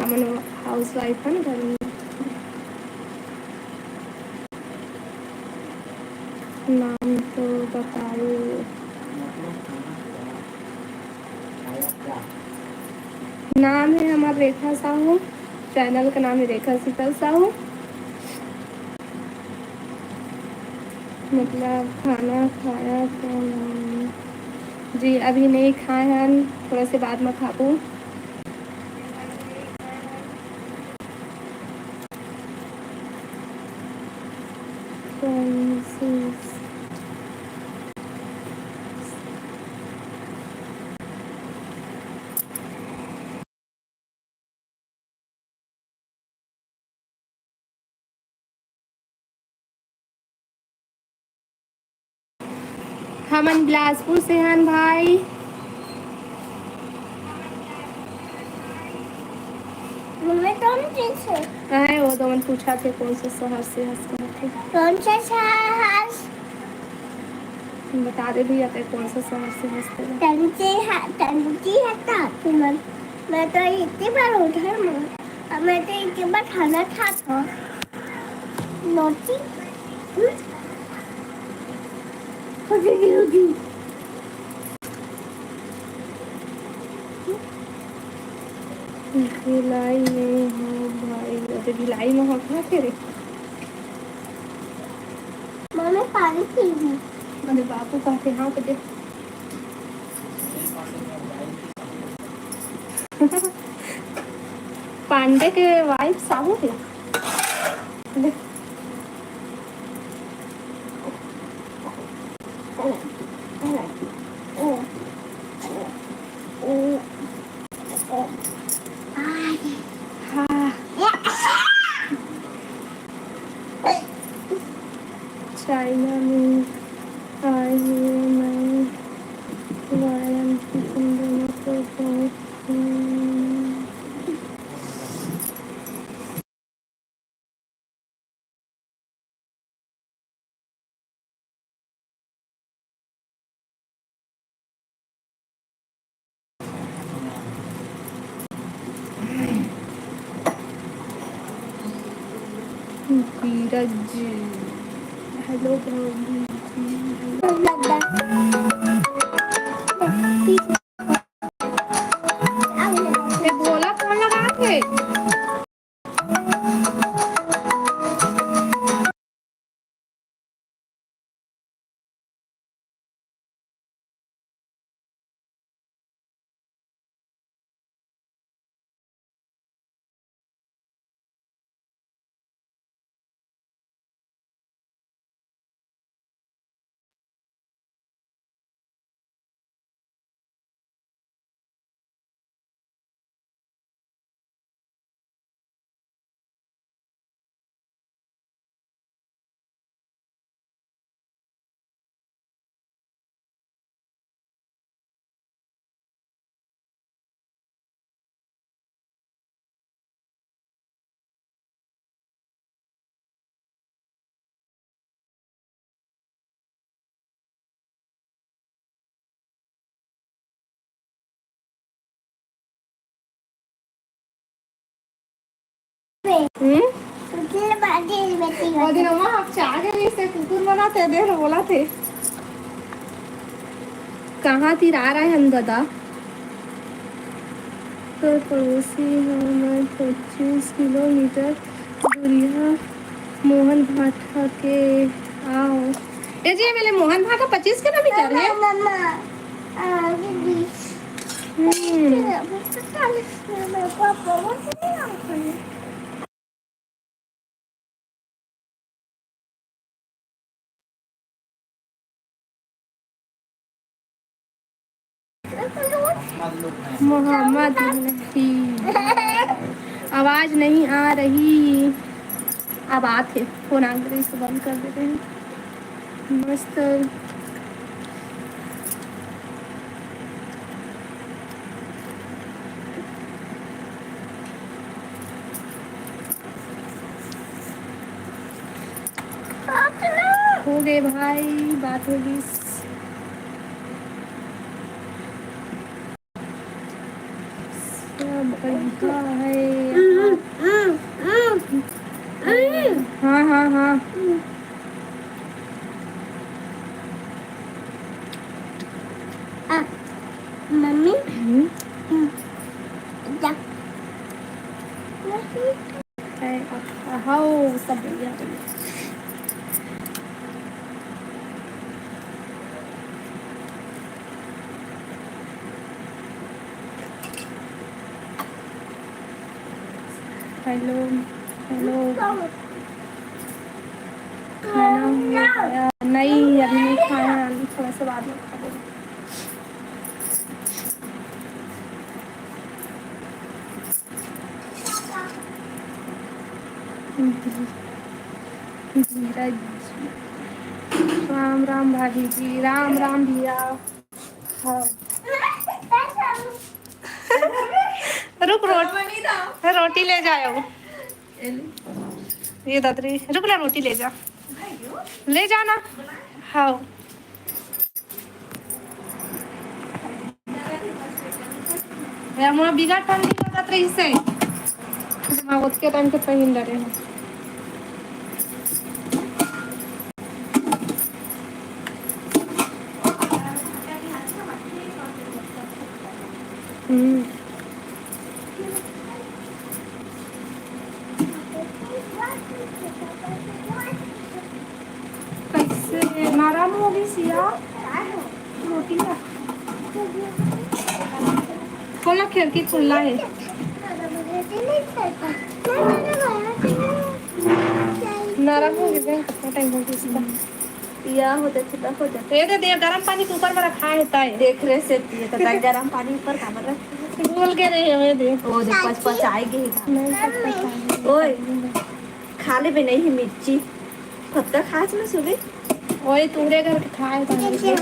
हम हाउस वाइफ है ना घर में। नाम तो बताओ। नाम है हमारा रेखा साहू, चैनल का नाम है रेखा शीतल साहू। मतलब खाना खाया तो जी अभी नहीं खाए हैं, थोड़ा से बाद में खाऊँ। हमन बिलासपुर से हैं भाई। मम्मी कौन चीज है? है वो तो मन पूछा थे कौन से शहर से हंस कर थे। कौन सा शहर? बता दे भैया ते कौन सा शहर से हंसते हैं। टंकी है ताकि मैं तो इतनी बार उठा हूँ। मैं तो इतनी बार खाना खाता नोटी भिलाई में हो भाई, अरे भिलाई में हो क्या तेरे? मैंने पानी पी ली। मेरे बापू कहते हाँ कदे। पांडे के वाइफ साहू थे। चाइना में आए हुए मैं वायन की दोनों को बहुत धीरज। हेलो भाभी ये बोला कौन लगा के? और दिन अम्मा आप चाह गए से कुकुर बनाते दे बोला थे कहाँ तीर आ रहा है हम गदा तो पड़ोसी हमें 25 किलोमीटर दूरिया मोहन भाटा के आओ ये जी मेरे मोहन भाटा 25 किलोमीटर है। मम्मा दीदी मेरे पापा वो नहीं आते मोहम्मद नहीं आवाज नहीं आ रही। अब आते फोन आ गए इसको बंद कर देते हैं। मस्त हो गए भाई बात होगी। सब बढ़िया है। हाँ हाँ हाँ मम्मी जा हाओ सब बढ़िया बढ़िया। हेलो हेलो खाना हो गया? नहीं अभी नहीं खाया अभी थोड़ा सा बाद में खा लेंगे। धीरज राम राम भाभी जी राम राम भैया। हाँ रुक रोटी ले जाओ ये दादरी रुक ना रोटी ले जा ले जाना। हाँ यार मोर बिगा ठंडी लगत रही से हम उसके टाइम के पहिन ले रहे हैं। कैसे नरम होगी सिया रोटी ना खोला खिड़की खुला है। नरम हो गया कितना टाइम हो गया इसका या होते छिपा हो जाते ये दे गरम पानी के ऊपर में रखा है ताई देख रहे से ये तो गरम पानी ऊपर का रख बोल के रही है दे ओ देख पच पच आएगी नहीं पता ओए खा ले भी नहीं है मिर्ची पत्ता खास में सुबह ओए तूरे घर के खाए रोटी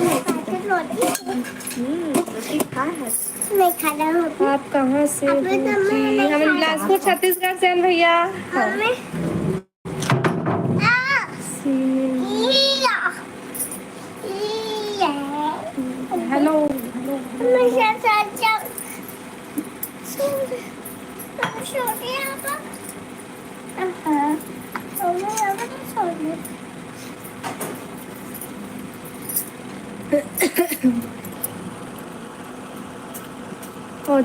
खा है नहीं खाना होता आप कहाँ से हो जी? हम बिलासपुर छत्तीसगढ़ से हैं भैया। हेलो ओ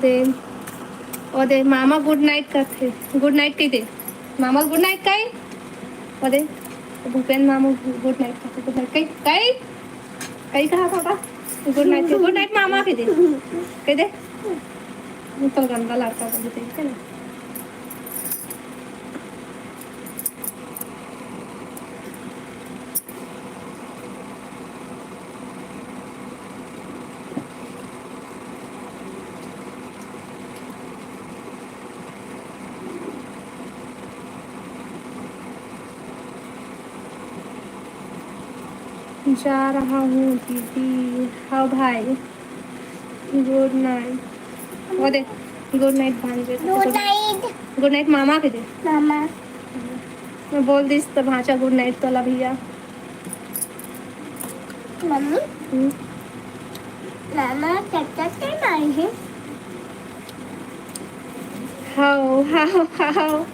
दे मामा गुड नाइट करते गुड नाइट कही दे मामा गुड नाइट कही ओ दे भूपेन मामा गुड नाइट करते गुड नाइट कही कही कही कहा था गुड नाइट मामा कही दे तो गंदा लगता है देख ना जा रहा हूँ दीदी। हाँ भाई गुड नाइट वो दे गुड नाइट भांजे गुड नाइट मामा के दे मामा मैं बोल दी तो भाषा गुड नाइट तो ला भैया मम्मी मामा कब तक आई है हाओ हाओ हाओ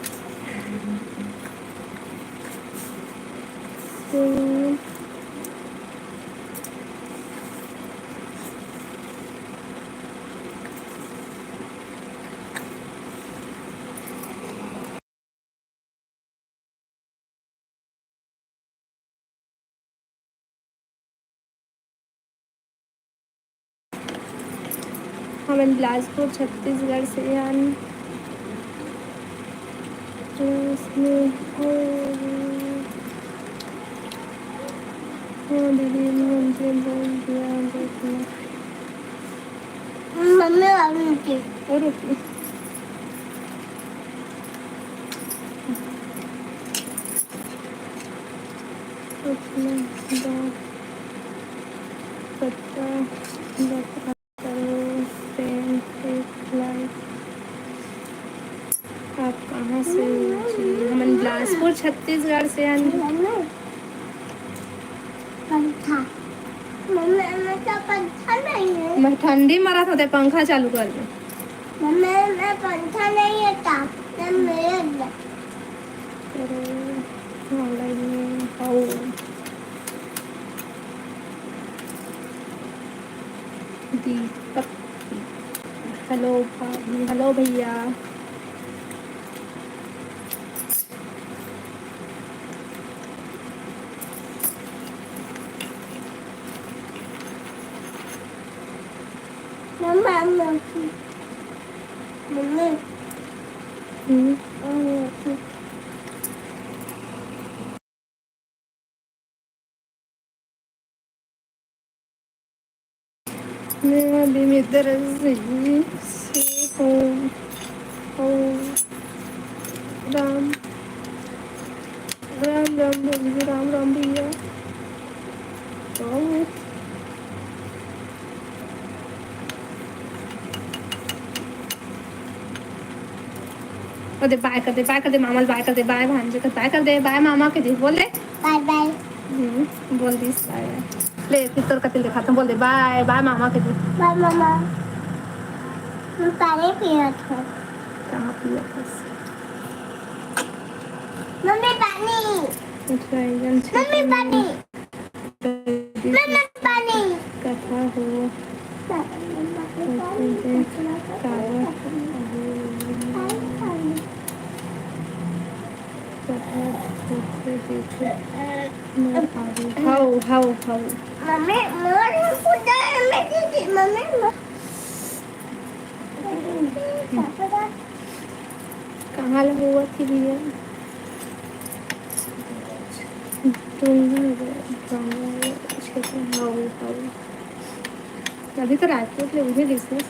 हम बिलासपुर छत्तीसगढ़ से हैं। हाँ दीदी मुझे बोल दिया देखना मम्मी वाली थी। और अपना बात पता बता करो फ्रेंड एक लाइक। आप कहाँ से हो जी? हम बिलासपुर छत्तीसगढ़ से हैं। मम्मी पंखा। मम्मी मैं तो पंखा नहीं है। मैं ठंडी मारा था ते पंखा चालू कर दे। मम्मी मैं पंखा नहीं है था मैं मेरे ऑनलाइन में आओ दीपक हेलो हेलो भैया मम्मी मम्मी मैं अभी इधर से हूँ राम राम राम बोलिए राम राम भैया बाय कर दे मामा बाय कर दे बाय भांजे कर बाय कर दे बाय मामा के दे बोल दे बाय बाय बोल दी बाय ले फिर तोर कतिल दिखाता बोल दे बाय बाय मामा के दे बाय मामा मैं पानी पिया था। कहाँ पिया बस मम्मी पानी ड्रैगन मम्मी पानी मम्मी पानी कथा हो हाउ मम्मी मोर पूजा में दीदी मम्मी कहाँ हुआ थी भैया अभी तो राजकोट में मुझे business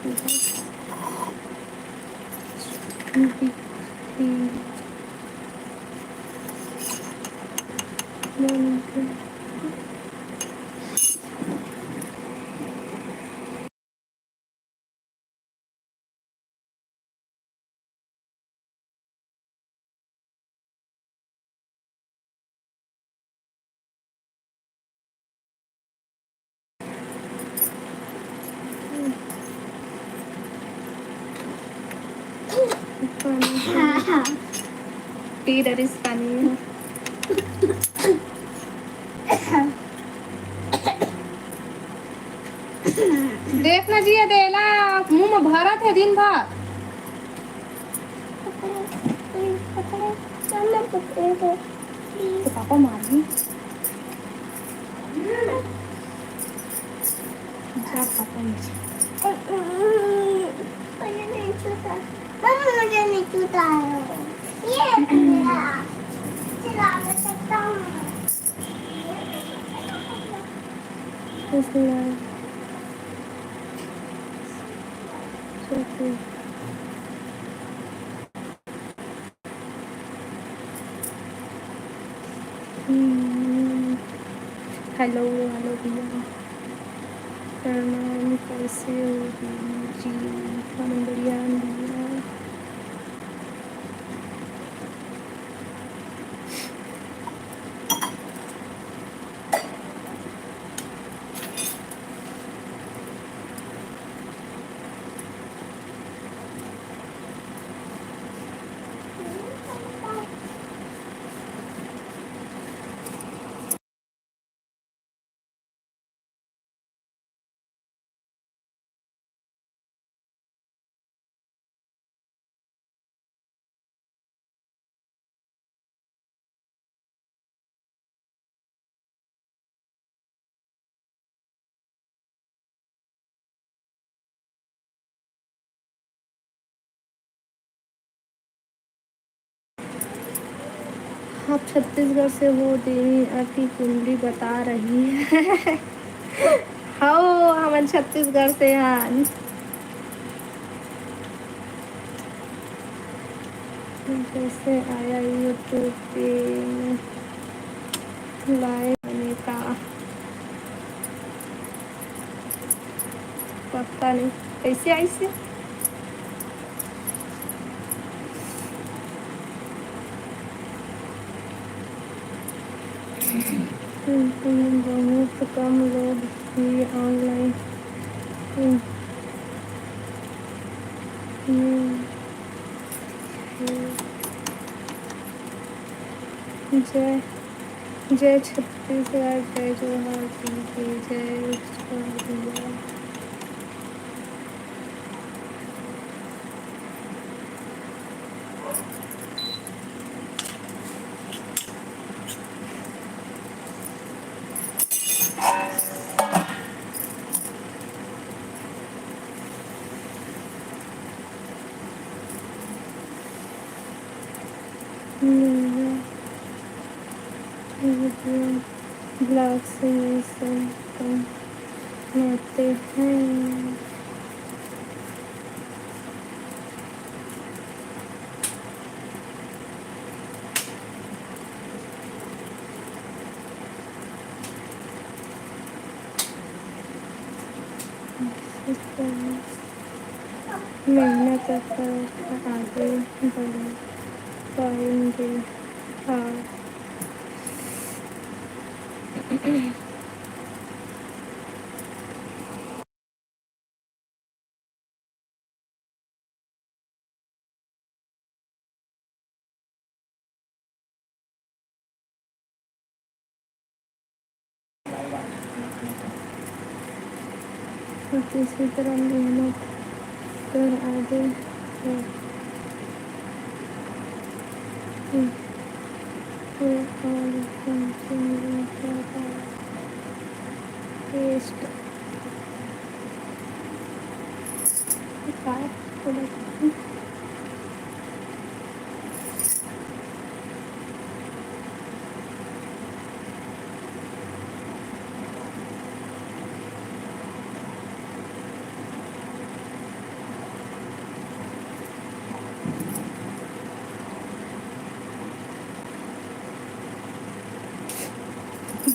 T that is funny देखना जी देला मुंह में भरा थे दिन भर तो पापा मारी जा पापा मुझे नहीं छूता है ये चला सकता हूँ हेलो भैया प्रणाम कैसे हो जी हम बढ़िया भैया आप छत्तीसगढ़ से हो, देवी आपकी कुंडली बता रही है। हो हम छत्तीसगढ़ से हैं। कैसे आया यूट्यूब पे लाइव आने का, पता नहीं कैसे आई से। बहुत कम लोग ही ऑनलाइन। जय जय छत्तीसगढ़, जय जोहार जी की जय। ब्लॉग से ये सब बनाते हैं। मेहनत कर आगे बढ़ पाएंगे। हाँ इसी तरह मेहनत कर आगे test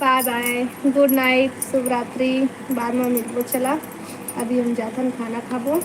bye bye, good night, शुभ रात्रि। बाद में मिलबो। चला अभी हम जाथन खाना खाबो।